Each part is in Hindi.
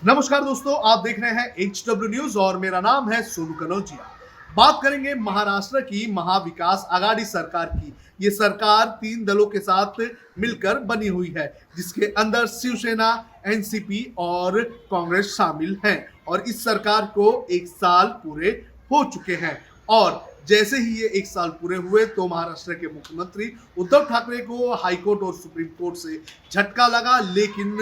नमस्कार दोस्तों, आप देख रहे हैं HW न्यूज और मेरा नाम है सोनू कनौजिया। बात करेंगे महाराष्ट्र की महाविकास आघाड़ी सरकार की। ये सरकार 3 दलों के साथ मिलकर बनी हुई है, जिसके अंदर शिवसेना, एनसीपी और कांग्रेस शामिल हैं। और इस सरकार को 1 साल पूरे हो चुके हैं। और जैसे ही ये 1 साल पूरे हुए तो महाराष्ट्र के मुख्यमंत्री उद्धव ठाकरे को हाईकोर्ट और सुप्रीम कोर्ट से झटका लगा, लेकिन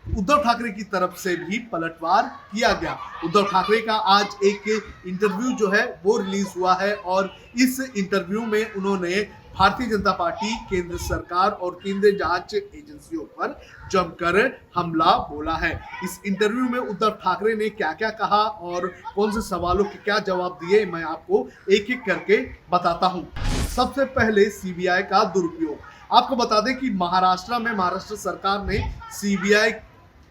उद्धव ठाकरे की तरफ से भी पलटवार किया गया। उद्धव ठाकरे का आज एक इंटरव्यू जो है वो रिलीज हुआ है और इस इंटरव्यू में उन्होंने भारतीय जनता पार्टी, केंद्र सरकार और केंद्रीय जांच एजेंसियों पर जमकर हमला बोला है। इस इंटरव्यू में उद्धव ठाकरे ने क्या क्या कहा और कौन से सवालों के क्या जवाब दिए, मैं आपको एक एक करके बताता हूं। सबसे पहले सीबीआई का दुरुपयोग। आपको बता दें कि महाराष्ट्र में महाराष्ट्र सरकार ने सीबीआई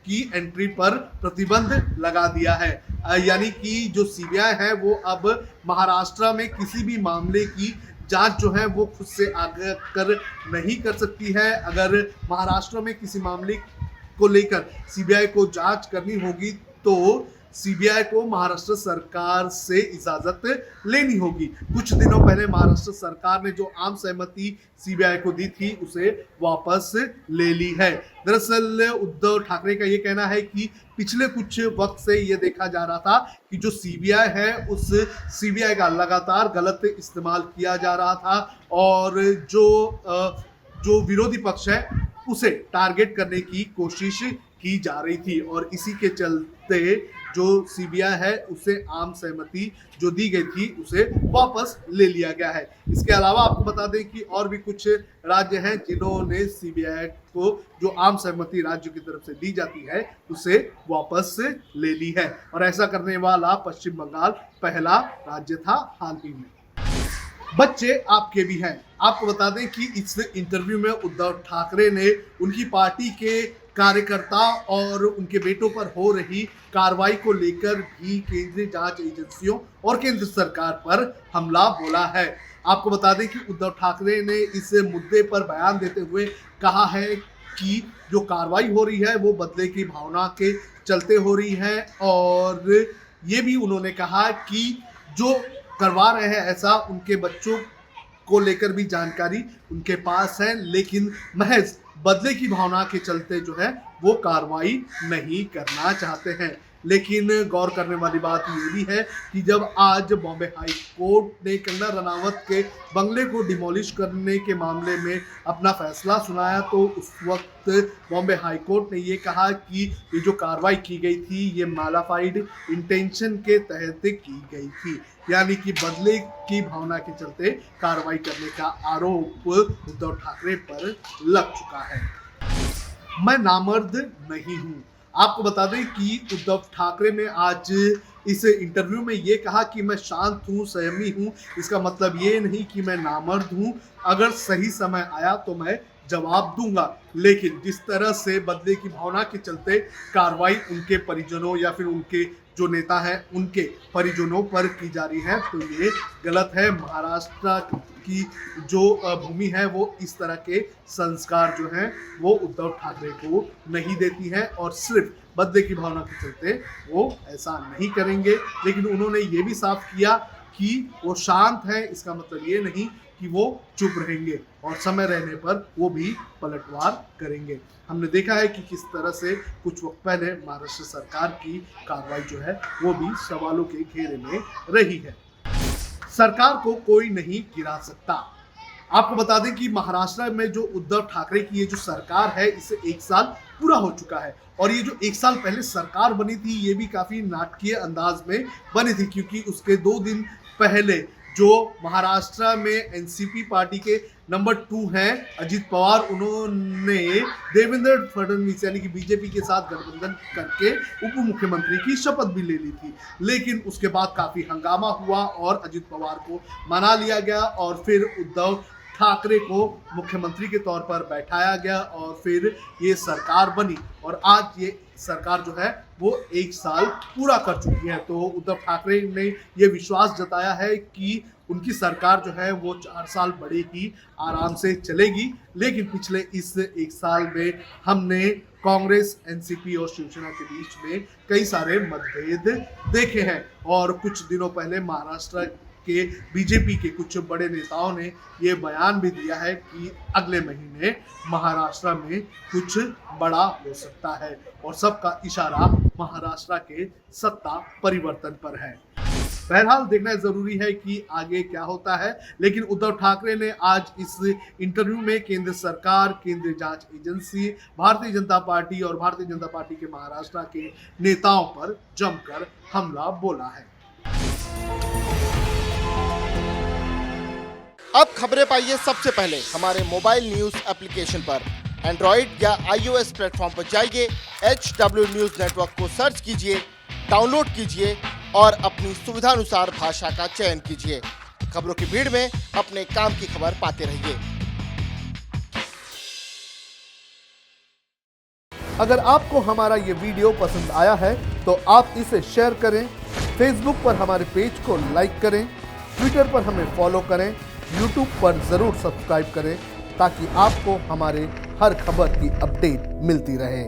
की एंट्री पर प्रतिबंध लगा दिया है। यानी कि जो सीबीआई है वो अब महाराष्ट्र में किसी भी मामले की जांच जो है वो खुद से आगे कर नहीं कर सकती है। अगर महाराष्ट्र में किसी मामले को लेकर सीबीआई को जांच करनी होगी तो सीबीआई को महाराष्ट्र सरकार से इजाजत लेनी होगी। कुछ दिनों पहले महाराष्ट्र सरकार ने जो आम सहमति सीबीआई को दी थी उसे वापस ले ली है। दरअसल उद्धव ठाकरे का ये कहना है कि पिछले कुछ वक्त से ये देखा जा रहा था कि जो सीबीआई है उस सीबीआई का लगातार गलत इस्तेमाल किया जा रहा था और जो विरोधी पक्ष है उसे टारगेट करने की कोशिश की जा रही थी। और इसी के चलते जो सीबीआई है उसे आम सहमति जो दी गई थी उसे वापस ले लिया गया है। इसके अलावा आपको बता दें कि और भी कुछ राज्य हैं जिन्होंने सीबीआई को जो आम सहमति राज्य की तरफ से दी जाती है उसे वापस ले ली है। और ऐसा करने वाला पश्चिम बंगाल पहला राज्य था हाल ही में। बच्चे आपके भी हैं। आपको बता दें कि इस इंटरव्यू में उद्धव ठाकरे ने उनकी पार्टी के कार्यकर्ता और उनके बेटों पर हो रही कार्रवाई को लेकर भी केंद्रीय जांच एजेंसियों और केंद्र सरकार पर हमला बोला है। आपको बता दें कि उद्धव ठाकरे ने इस मुद्दे पर बयान देते हुए कहा है कि जो कार्रवाई हो रही है वो बदले की भावना के चलते हो रही है। और ये भी उन्होंने कहा कि जो करवा रहे हैं ऐसा उनके बच्चों को लेकर भी जानकारी उनके पास है, लेकिन महज बदले की भावना के चलते जो है वो कार्रवाई नहीं करना चाहते हैं। लेकिन गौर करने वाली बात ये भी है कि जब आज बॉम्बे हाई कोर्ट ने कंगना रनावत के बंगले को डिमोलिश करने के मामले में अपना फैसला सुनाया तो उस वक्त बॉम्बे हाई कोर्ट ने ये कहा कि ये जो कार्रवाई की गई थी ये मैलाफाइड इंटेंशन के तहत की गई थी, यानी कि बदले की भावना के चलते कार्रवाई करने का आरोप उद्धव ठाकरे पर लग चुका है। मैं नामर्द नहीं हूं। आपको बता दें कि उद्धव ठाकरे ने आज इस इंटरव्यू में ये कहा कि मैं शांत हूँ, संयमी हूँ। इसका मतलब ये नहीं कि मैं नामर्द हूँ। अगर सही समय आया तो मैं जवाब दूंगा, लेकिन जिस तरह से बदले की भावना के चलते कार्रवाई उनके परिजनों या फिर उनके जो नेता हैं उनके परिजनों पर की जा रही है तो ये गलत है। महाराष्ट्र की जो भूमि है वो इस तरह के संस्कार जो हैं वो उद्धव ठाकरे को नहीं देती है और सिर्फ बदले की भावना के चलते वो ऐसा नहीं करेंगे। लेकिन उन्होंने ये भी साफ किया कि वो शांत है, इसका मतलब ये नहीं कि वो चुप रहेंगे और समय रहने पर वो भी पलटवार करेंगे। हमने देखा है कि किस तरह से कुछ वक्त पहले महाराष्ट्र सरकार की कार्रवाई जो है वो भी सवालों के घेरे में रही है। सरकार को कोई नहीं गिरा सकता। आपको बता दें कि महाराष्ट्र में जो उद्धव ठाकरे की ये जो सरकार है इसे 1 साल पूरा हो चुका है और ये जो 1 साल पहले सरकार बनी थी ये भी काफी नाटकीय अंदाज में बनी थी, क्योंकि उसके 2 दिन पहले जो महाराष्ट्र में एनसीपी पार्टी के नंबर 2 हैं अजित पवार, उन्होंने देवेंद्र फडणवीस यानी कि बीजेपी के साथ गठबंधन करके उप मुख्यमंत्री की शपथ भी ले ली थी। लेकिन उसके बाद काफी हंगामा हुआ और अजित पवार को मना लिया गया और फिर उद्धव ठाकरे को मुख्यमंत्री के तौर पर बैठाया गया और फिर ये सरकार बनी और आज ये सरकार जो है वो 1 साल पूरा कर चुकी है। तो उद्धव ठाकरे ने ये विश्वास जताया है कि उनकी सरकार जो है वो 4 साल बड़े ही आराम से चलेगी। लेकिन पिछले इस 1 साल में हमने कांग्रेस, एनसीपी और शिवसेना के बीच में कई सारे मतभेद देखे हैं और कुछ दिनों पहले महाराष्ट्र के बीजेपी के कुछ बड़े नेताओं ने ये बयान भी दिया है कि अगले महीने महाराष्ट्र में कुछ बड़ा हो सकता है और सबका इशारा महाराष्ट्र के सत्ता परिवर्तन पर है। बहरहाल देखना जरूरी है कि आगे क्या होता है। लेकिन उद्धव ठाकरे ने आज इस इंटरव्यू में केंद्र सरकार, केंद्रीय जांच एजेंसी, भारतीय जनता पार्टी और भारतीय जनता पार्टी के महाराष्ट्र के नेताओं पर जमकर हमला बोला है। अब खबरें पाइए सबसे पहले हमारे मोबाइल न्यूज एप्लीकेशन पर। एंड्रॉइड या iOS प्लेटफॉर्म पर जाइए, HW न्यूज नेटवर्क को सर्च कीजिए, डाउनलोड कीजिए और अपनी सुविधानुसार भाषा का चयन कीजिए। खबरों की भीड़ में अपने काम की खबर पाते रहिए। अगर आपको हमारा ये वीडियो पसंद आया है तो आप इसे शेयर करें, फेसबुक पर हमारे पेज को लाइक करें, ट्विटर पर हमें फॉलो करें, यूट्यूब पर जरूर सब्सक्राइब करें ताकि आपको हमारे हर खबर की अपडेट मिलती रहे।